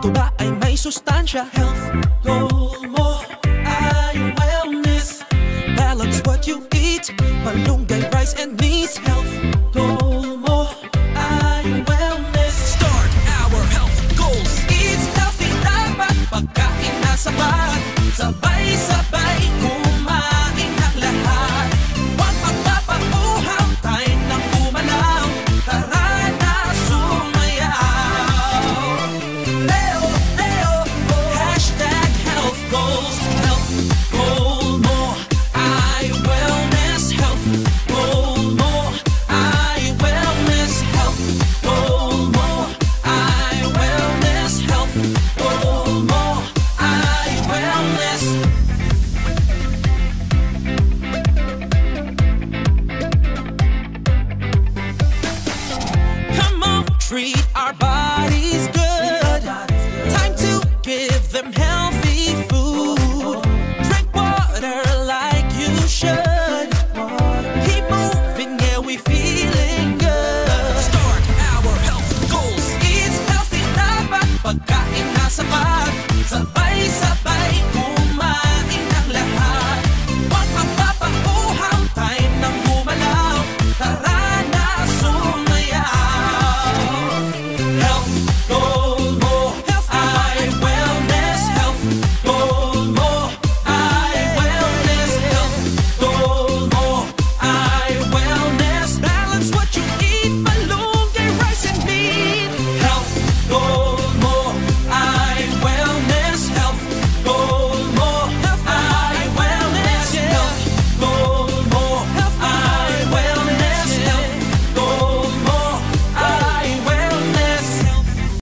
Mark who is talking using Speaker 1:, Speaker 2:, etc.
Speaker 1: ito ba ay may sustansya? Health goal mo ay wellness. Balance what you eat, malunggay, rice and meat. Health goal mo ay wellness. Start our health goals. Eat healthy, dapat pagkain na sapat. Sabay-sabay kumain ng lahat. Huwag magpapauhaw, tayo nang gumalaw. Tara na sumayaw. Leo, Leo, hashtag health goals. Health goal mo ay wellness. Health goal mo ay wellness. Health goal mo ay wellness. Health goal mo ay wellness. Come on, treat our bodies